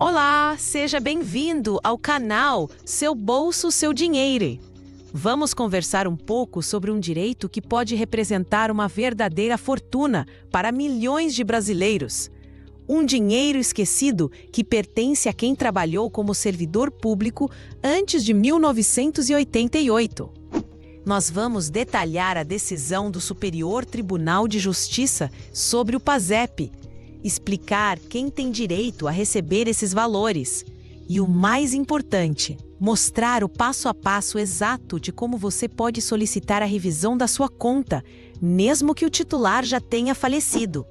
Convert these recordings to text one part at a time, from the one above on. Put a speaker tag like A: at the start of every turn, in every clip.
A: Olá, seja bem-vindo ao canal Seu Bolso, Seu Dinheiro. Vamos conversar um pouco sobre um direito que pode representar uma verdadeira fortuna para milhões de brasileiros. Um dinheiro esquecido que pertence a quem trabalhou como servidor público antes de 1988. Nós vamos detalhar a decisão do Superior Tribunal de Justiça sobre o PASEP, explicar quem tem direito a receber esses valores e, o mais importante, mostrar o passo a passo exato de como você pode solicitar a revisão da sua conta, mesmo que o titular já tenha falecido.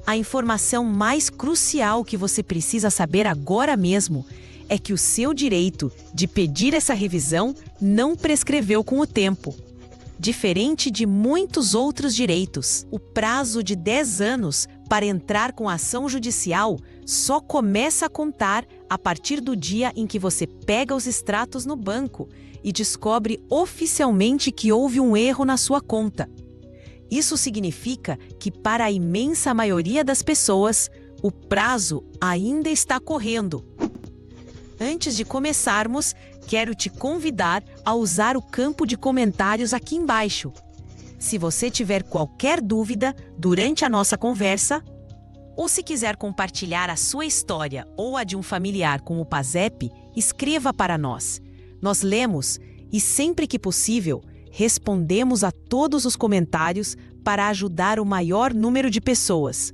A: A informação mais crucial que você precisa saber agora mesmo é que o seu direito de pedir essa revisão não prescreveu com o tempo. Diferente de muitos outros direitos, o prazo de 10 anos para entrar com ação judicial só começa a contar a partir do dia em que você pega os extratos no banco e descobre oficialmente que houve um erro na sua conta. Isso significa que, para a imensa maioria das pessoas, o prazo ainda está correndo. Antes de começarmos, quero te convidar a usar o campo de comentários aqui embaixo. Se você tiver qualquer dúvida durante a nossa conversa, ou se quiser compartilhar a sua história ou a de um familiar com o PASEP, escreva para nós. Nós lemos e, sempre que possível, respondemos a todos os comentários para ajudar o maior número de pessoas.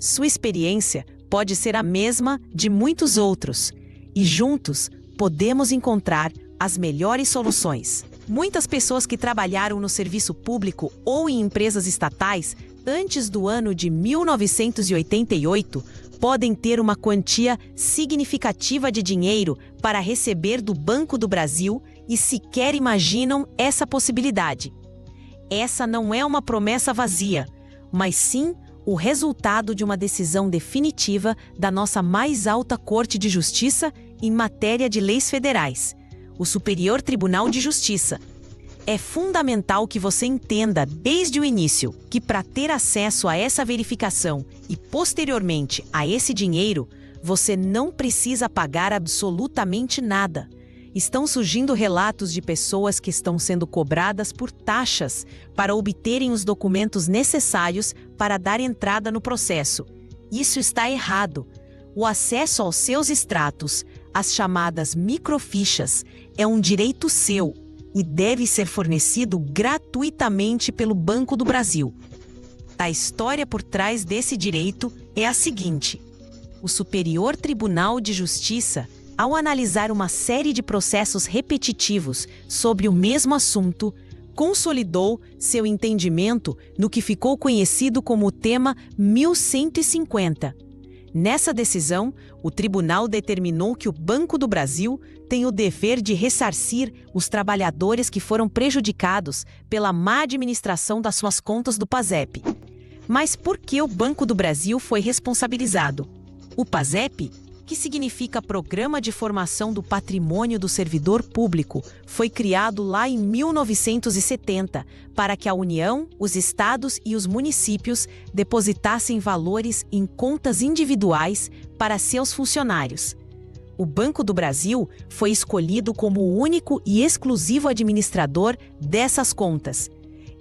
A: Sua experiência pode ser a mesma de muitos outros, e juntos podemos encontrar as melhores soluções. Muitas pessoas que trabalharam no serviço público ou em empresas estatais antes do ano de 1988 podem ter uma quantia significativa de dinheiro para receber do Banco do Brasil e sequer imaginam essa possibilidade. Essa não é uma promessa vazia, mas sim o resultado de uma decisão definitiva da nossa mais alta Corte de Justiça em matéria de leis federais, o Superior Tribunal de Justiça. É fundamental que você entenda desde o início que, para ter acesso a essa verificação e posteriormente a esse dinheiro, você não precisa pagar absolutamente nada. Estão surgindo relatos de pessoas que estão sendo cobradas por taxas para obterem os documentos necessários para dar entrada no processo. Isso está errado. O acesso aos seus extratos, as chamadas microfichas, é um direito seu e deve ser fornecido gratuitamente pelo Banco do Brasil. A história por trás desse direito é a seguinte: o Superior Tribunal de Justiça, ao analisar uma série de processos repetitivos sobre o mesmo assunto, consolidou seu entendimento no que ficou conhecido como o tema 1150. Nessa decisão, o tribunal determinou que o Banco do Brasil tem o dever de ressarcir os trabalhadores que foram prejudicados pela má administração das suas contas do PASEP. Mas por que o Banco do Brasil foi responsabilizado? O PASEP, que significa Programa de Formação do Patrimônio do Servidor Público, foi criado lá em 1970 para que a União, os estados e os municípios depositassem valores em contas individuais para seus funcionários. O Banco do Brasil foi escolhido como o único e exclusivo administrador dessas contas.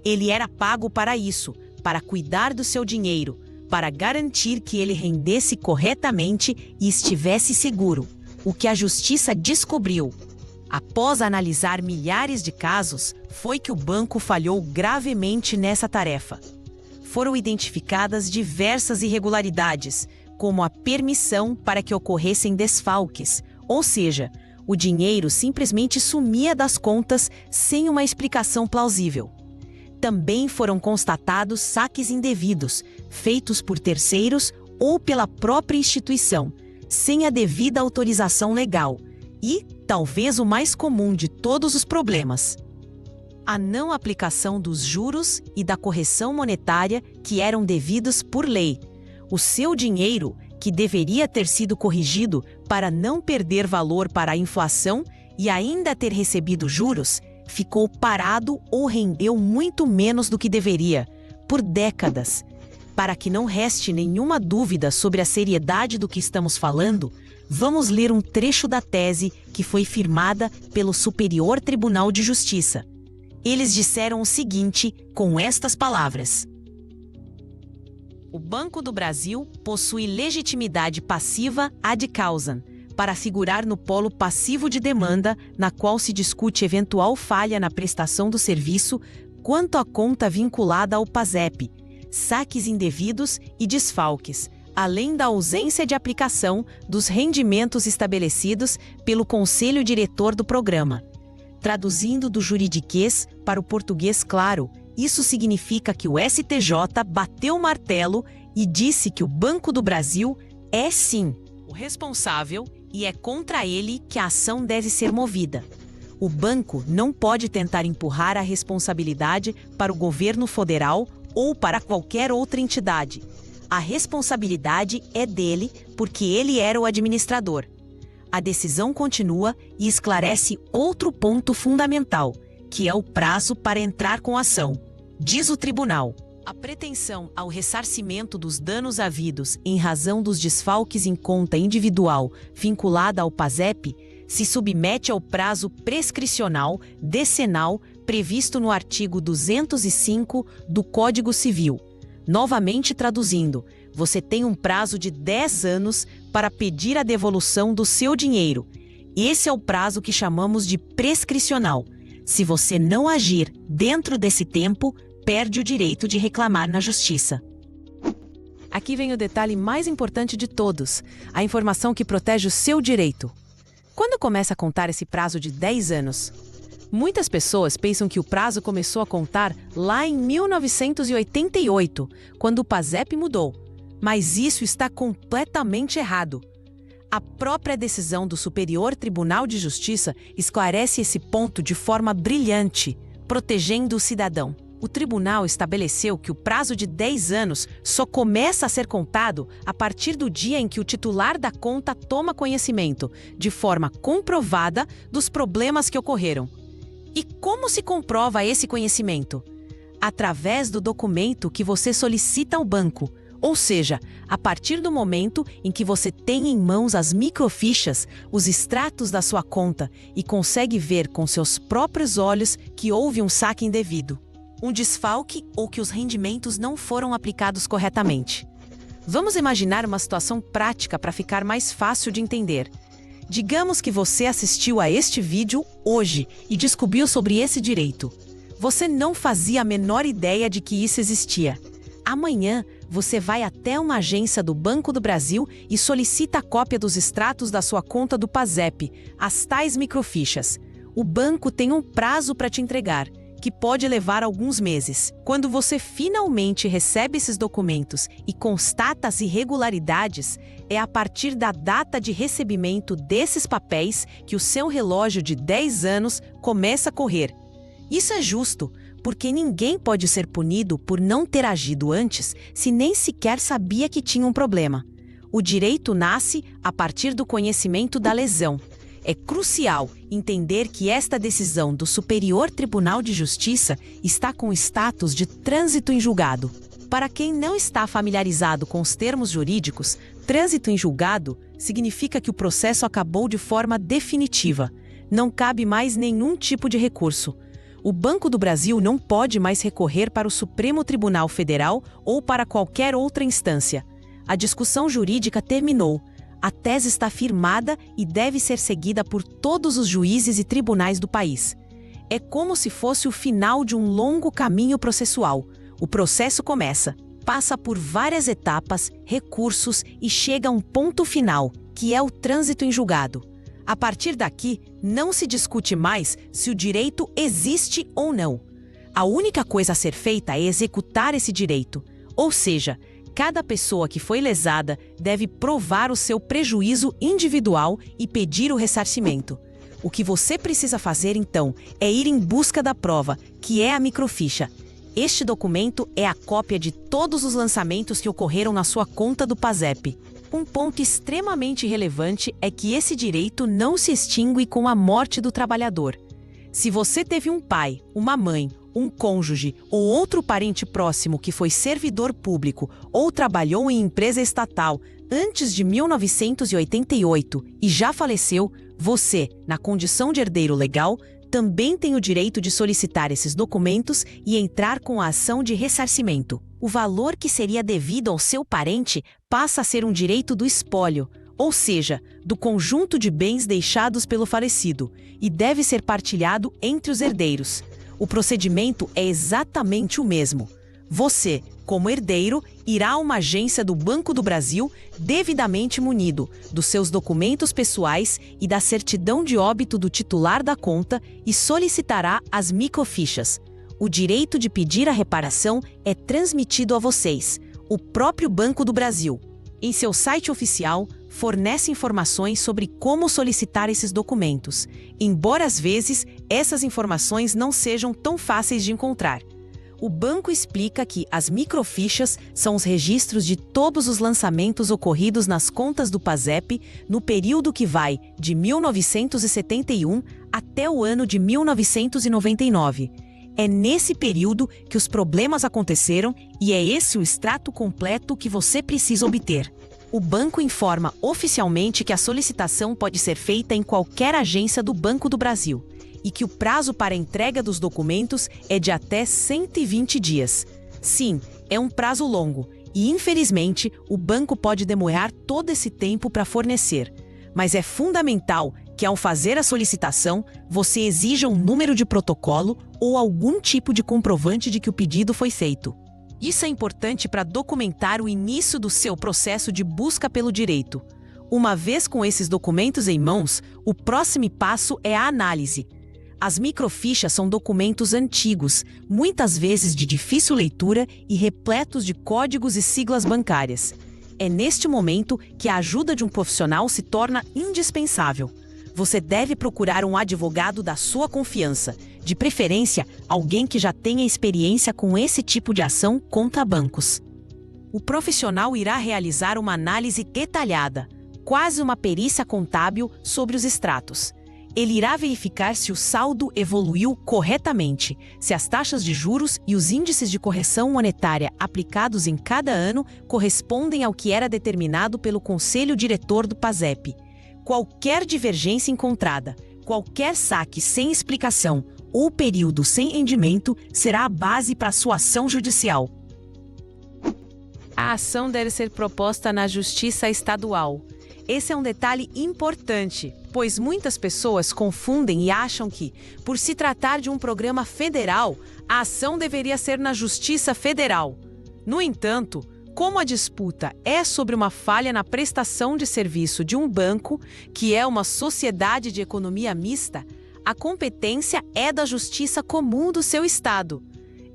A: Ele era pago para isso, para cuidar do seu dinheiro, para garantir que ele rendesse corretamente e estivesse seguro. O que a Justiça descobriu, após analisar milhares de casos, foi que o banco falhou gravemente nessa tarefa. Foram identificadas diversas irregularidades, como a permissão para que ocorressem desfalques, ou seja, o dinheiro simplesmente sumia das contas sem uma explicação plausível. Também foram constatados saques indevidos, feitos por terceiros ou pela própria instituição, sem a devida autorização legal. E, talvez o mais comum de todos os problemas, a não aplicação dos juros e da correção monetária que eram devidos por lei. O seu dinheiro, que deveria ter sido corrigido para não perder valor para a inflação e ainda ter recebido juros, ficou parado ou rendeu muito menos do que deveria, por décadas. Para que não reste nenhuma dúvida sobre a seriedade do que estamos falando, Vamos ler um trecho da tese que foi firmada pelo Superior Tribunal de Justiça. Eles disseram o seguinte com estas palavras: o Banco do Brasil possui legitimidade passiva ad causam para figurar no polo passivo de demanda, na qual se discute eventual falha na prestação do serviço quanto à conta vinculada ao PASEP, saques indevidos e desfalques, além da ausência de aplicação dos rendimentos estabelecidos pelo Conselho Diretor do programa. Traduzindo do juridiquês para o português claro, isso significa que o STJ bateu o martelo e disse que o Banco do Brasil é sim o responsável e é contra ele que a ação deve ser movida. O banco não pode tentar empurrar a responsabilidade para o governo federal ou para qualquer outra entidade. A responsabilidade é dele porque ele era o administrador. A decisão continua e esclarece outro ponto fundamental, que é o prazo para entrar com a ação. Diz o tribunal: a pretensão ao ressarcimento dos danos havidos em razão dos desfalques em conta individual vinculada ao PASEP se submete ao prazo prescricional decenal previsto no artigo 205 do Código Civil. Novamente traduzindo, você tem um prazo de 10 anos para pedir a devolução do seu dinheiro. Esse é o prazo que chamamos de prescricional. Se você não agir dentro desse tempo, perde o direito de reclamar na justiça. Aqui vem o detalhe mais importante de todos, a informação que protege o seu direito. Quando começa a contar esse prazo de 10 anos? Muitas pessoas pensam que o prazo começou a contar lá em 1988, quando o PASEP mudou. Mas isso está completamente errado. A própria decisão do Superior Tribunal de Justiça esclarece esse ponto de forma brilhante, protegendo o cidadão. O tribunal estabeleceu que o prazo de 10 anos só começa a ser contado a partir do dia em que o titular da conta toma conhecimento, de forma comprovada, dos problemas que ocorreram. E como se comprova esse conhecimento? Através do documento que você solicita ao banco, ou seja, a partir do momento em que você tem em mãos as microfichas, os extratos da sua conta e consegue ver com seus próprios olhos que houve um saque indevido, um desfalque ou que os rendimentos não foram aplicados corretamente. Vamos imaginar uma situação prática para ficar mais fácil de entender. Digamos que você assistiu a este vídeo hoje e descobriu sobre esse direito. Você não fazia a menor ideia de que isso existia. Amanhã, você vai até uma agência do Banco do Brasil e solicita a cópia dos extratos da sua conta do PASEP, as tais microfichas. O banco tem um prazo para te entregar, que pode levar alguns meses. Quando você finalmente recebe esses documentos e constata as irregularidades, é a partir da data de recebimento desses papéis que o seu relógio de 10 anos começa a correr. Isso é justo, porque ninguém pode ser punido por não ter agido antes se nem sequer sabia que tinha um problema. O direito nasce a partir do conhecimento da lesão. É crucial entender que esta decisão do Superior Tribunal de Justiça está com status de trânsito em julgado. Para quem não está familiarizado com os termos jurídicos, trânsito em julgado significa que o processo acabou de forma definitiva. Não cabe mais nenhum tipo de recurso. O Banco do Brasil não pode mais recorrer para o Supremo Tribunal Federal ou para qualquer outra instância. A discussão jurídica terminou. A tese está firmada e deve ser seguida por todos os juízes e tribunais do país. É como se fosse o final de um longo caminho processual. O processo começa, passa por várias etapas, recursos e chega a um ponto final, que é o trânsito em julgado. A partir daqui, não se discute mais se o direito existe ou não. A única coisa a ser feita é executar esse direito, ou seja, cada pessoa que foi lesada deve provar o seu prejuízo individual e pedir o ressarcimento. O que você precisa fazer, então, é ir em busca da prova, que é a microficha. Este documento é a cópia de todos os lançamentos que ocorreram na sua conta do PASEP. Um ponto extremamente relevante é que esse direito não se extingue com a morte do trabalhador. Se você teve um pai, uma mãe, um cônjuge ou outro parente próximo que foi servidor público ou trabalhou em empresa estatal, antes de 1988 e já faleceu, você, na condição de herdeiro legal, também tem o direito de solicitar esses documentos e entrar com a ação de ressarcimento. O valor que seria devido ao seu parente passa a ser um direito do espólio, ou seja, do conjunto de bens deixados pelo falecido, e deve ser partilhado entre os herdeiros. O procedimento é exatamente o mesmo. Você, como herdeiro, irá a uma agência do Banco do Brasil devidamente munido dos seus documentos pessoais e da certidão de óbito do titular da conta e solicitará as microfichas. O direito de pedir a reparação é transmitido a vocês, o próprio Banco do Brasil. Em seu site oficial, fornece informações sobre como solicitar esses documentos, embora às vezes essas informações não sejam tão fáceis de encontrar. O banco explica que as microfichas são os registros de todos os lançamentos ocorridos nas contas do PASEP no período que vai de 1971 até o ano de 1999. É nesse período que os problemas aconteceram e é esse o extrato completo que você precisa obter. O banco informa oficialmente que a solicitação pode ser feita em qualquer agência do Banco do Brasil e que o prazo para a entrega dos documentos é de até 120 dias. Sim, é um prazo longo e, infelizmente, o banco pode demorar todo esse tempo para fornecer. Mas é fundamental que, ao fazer a solicitação, você exija um número de protocolo ou algum tipo de comprovante de que o pedido foi feito. Isso é importante para documentar o início do seu processo de busca pelo direito. Uma vez com esses documentos em mãos, o próximo passo é a análise. As microfichas são documentos antigos, muitas vezes de difícil leitura e repletos de códigos e siglas bancárias. É neste momento que a ajuda de um profissional se torna indispensável. Você deve procurar um advogado da sua confiança, de preferência alguém que já tenha experiência com esse tipo de ação contra bancos. O profissional irá realizar uma análise detalhada, quase uma perícia contábil sobre os extratos. Ele irá verificar se o saldo evoluiu corretamente, se as taxas de juros e os índices de correção monetária aplicados em cada ano correspondem ao que era determinado pelo Conselho Diretor do PASEP. Qualquer divergência encontrada, qualquer saque sem explicação ou período sem rendimento será a base para sua ação judicial. A ação deve ser proposta na Justiça Estadual. Esse é um detalhe importante, pois muitas pessoas confundem e acham que, por se tratar de um programa federal, a ação deveria ser na Justiça Federal. No entanto, como a disputa é sobre uma falha na prestação de serviço de um banco, que é uma sociedade de economia mista, a competência é da Justiça Comum do seu estado.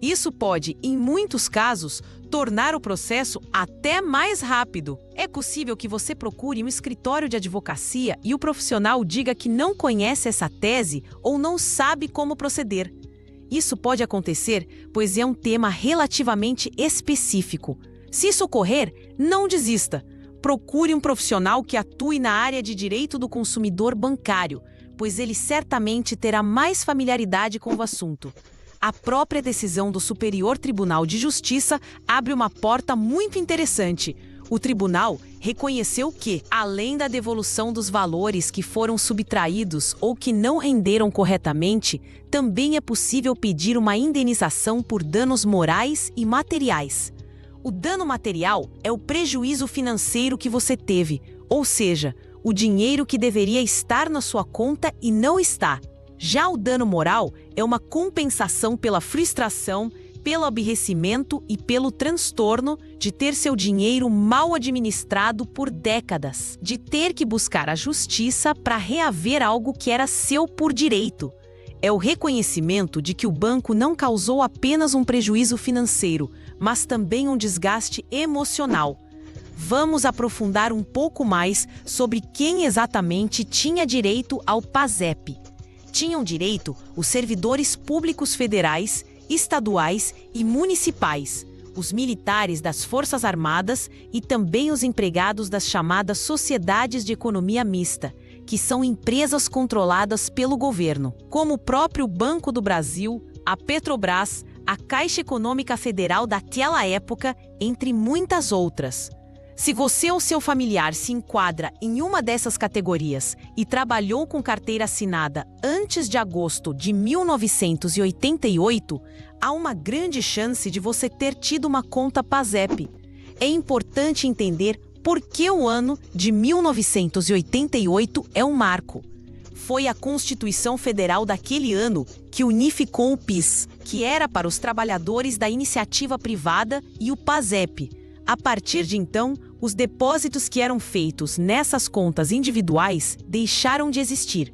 A: Isso pode, em muitos casos, tornar o processo até mais rápido. É possível que você procure um escritório de advocacia e o profissional diga que não conhece essa tese ou não sabe como proceder. Isso pode acontecer, pois é um tema relativamente específico. Se isso ocorrer, não desista. Procure um profissional que atue na área de direito do consumidor bancário, pois ele certamente terá mais familiaridade com o assunto. A própria decisão do Superior Tribunal de Justiça abre uma porta muito interessante. O tribunal reconheceu que, além da devolução dos valores que foram subtraídos ou que não renderam corretamente, também é possível pedir uma indenização por danos morais e materiais. O dano material é o prejuízo financeiro que você teve, ou seja, o dinheiro que deveria estar na sua conta e não está. Já o dano moral é uma compensação pela frustração, pelo aborrecimento e pelo transtorno de ter seu dinheiro mal administrado por décadas, de ter que buscar a justiça para reaver algo que era seu por direito. É o reconhecimento de que o banco não causou apenas um prejuízo financeiro, mas também um desgaste emocional. Vamos aprofundar um pouco mais sobre quem exatamente tinha direito ao PASEP. Tinham direito os servidores públicos federais, estaduais e municipais, os militares das Forças Armadas e também os empregados das chamadas sociedades de economia mista, que são empresas controladas pelo governo, como o próprio Banco do Brasil, a Petrobras, a Caixa Econômica Federal daquela época, entre muitas outras. Se você ou seu familiar se enquadra em uma dessas categorias e trabalhou com carteira assinada antes de agosto de 1988, há uma grande chance de você ter tido uma conta PASEP. É importante entender por que o ano de 1988 é um marco. Foi a Constituição Federal daquele ano que unificou o PIS, que era para os trabalhadores da iniciativa privada, e o PASEP. A partir de então, os depósitos que eram feitos nessas contas individuais deixaram de existir.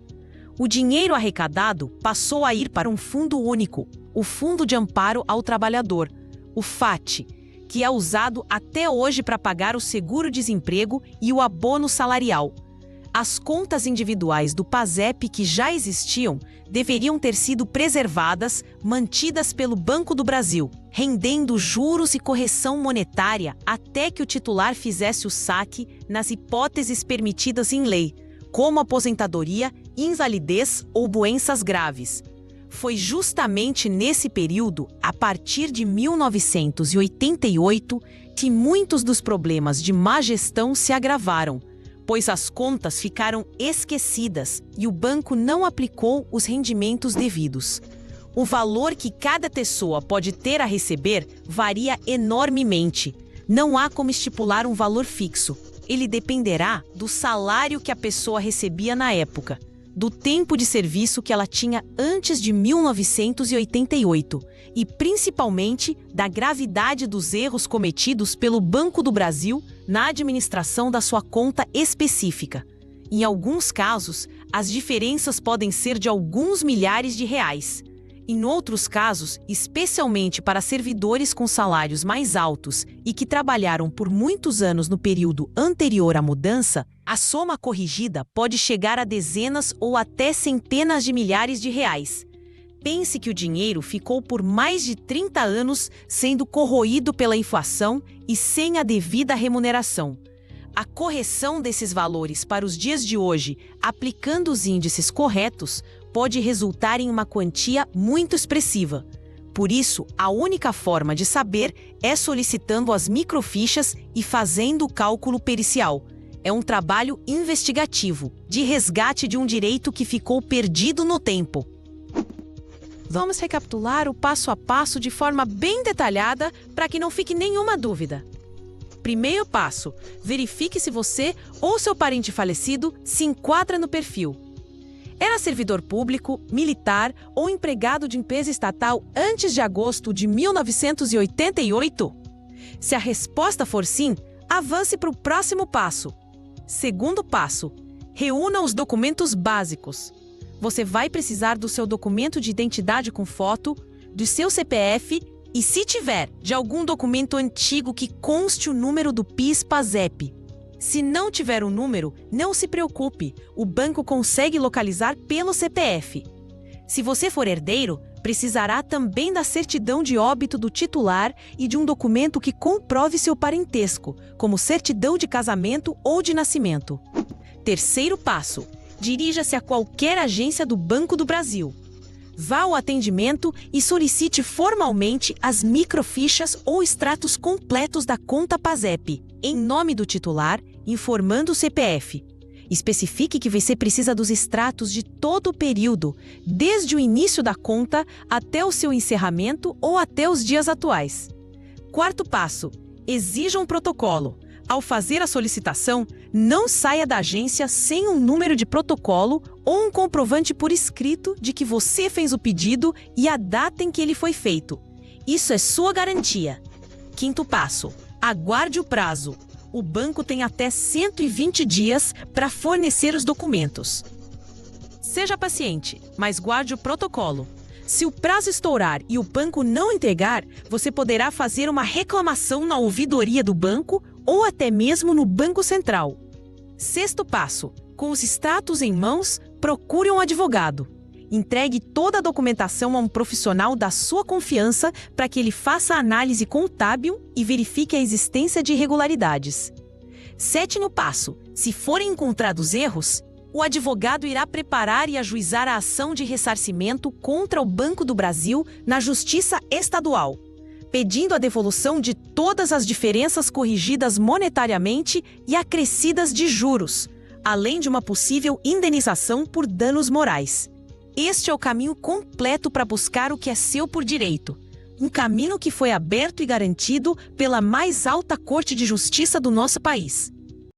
A: O dinheiro arrecadado passou a ir para um fundo único, o Fundo de Amparo ao Trabalhador, o FAT, que é usado até hoje para pagar o seguro-desemprego e o abono salarial. As contas individuais do PASEP que já existiam deveriam ter sido preservadas, mantidas pelo Banco do Brasil, rendendo juros e correção monetária até que o titular fizesse o saque nas hipóteses permitidas em lei, como aposentadoria, invalidez ou doenças graves. Foi justamente nesse período, a partir de 1988, que muitos dos problemas de má gestão se agravaram, pois as contas ficaram esquecidas e o banco não aplicou os rendimentos devidos. O valor que cada pessoa pode ter a receber varia enormemente. Não há como estipular um valor fixo. Ele dependerá do salário que a pessoa recebia na época, do tempo de serviço que ela tinha antes de 1988 e, principalmente, da gravidade dos erros cometidos pelo Banco do Brasil na administração da sua conta específica. Em alguns casos, as diferenças podem ser de alguns milhares de reais. Em outros casos, especialmente para servidores com salários mais altos e que trabalharam por muitos anos no período anterior à mudança, a soma corrigida pode chegar a dezenas ou até centenas de milhares de reais. Pense que o dinheiro ficou por mais de 30 anos sendo corroído pela inflação e sem a devida remuneração. A correção desses valores para os dias de hoje, aplicando os índices corretos, pode resultar em uma quantia muito expressiva. Por isso, a única forma de saber é solicitando as microfichas e fazendo o cálculo pericial. É um trabalho investigativo, de resgate de um direito que ficou perdido no tempo. Vamos recapitular o passo a passo de forma bem detalhada para que não fique nenhuma dúvida. Primeiro passo: verifique se você ou seu parente falecido se enquadra no perfil. Era servidor público, militar ou empregado de empresa estatal antes de agosto de 1988? Se a resposta for sim, avance para o próximo passo. Segundo passo: reúna os documentos básicos. Você vai precisar do seu documento de identidade com foto, do seu CPF e, se tiver, de algum documento antigo que conste o número do PIS/PASEP. Se não tiver o número, não se preocupe, o banco consegue localizar pelo CPF. Se você for herdeiro, precisará também da certidão de óbito do titular e de um documento que comprove seu parentesco, como certidão de casamento ou de nascimento. Terceiro passo: dirija-se a qualquer agência do Banco do Brasil. Vá ao atendimento e solicite formalmente as microfichas ou extratos completos da conta PASEP, em nome do titular, informando o CPF. Especifique que você precisa dos extratos de todo o período, desde o início da conta até o seu encerramento ou até os dias atuais. Quarto passo: exija um protocolo. Ao fazer a solicitação, não saia da agência sem um número de protocolo ou um comprovante por escrito de que você fez o pedido e a data em que ele foi feito. Isso é sua garantia. Quinto passo: aguarde o prazo. O banco tem até 120 dias para fornecer os documentos. Seja paciente, mas guarde o protocolo. Se o prazo estourar e o banco não entregar, você poderá fazer uma reclamação na ouvidoria do banco ou até mesmo no Banco Central. Sexto passo: com os extratos em mãos, procure um advogado. Entregue toda a documentação a um profissional da sua confiança para que ele faça a análise contábil e verifique a existência de irregularidades. Sétimo passo: se forem encontrados erros, o advogado irá preparar e ajuizar a ação de ressarcimento contra o Banco do Brasil na Justiça Estadual. pedindo a devolução de todas as diferenças corrigidas monetariamente e acrescidas de juros, além de uma possível indenização por danos morais. Este é o caminho completo para buscar o que é seu por direito. Um caminho que foi aberto e garantido pela mais alta Corte de Justiça do nosso país.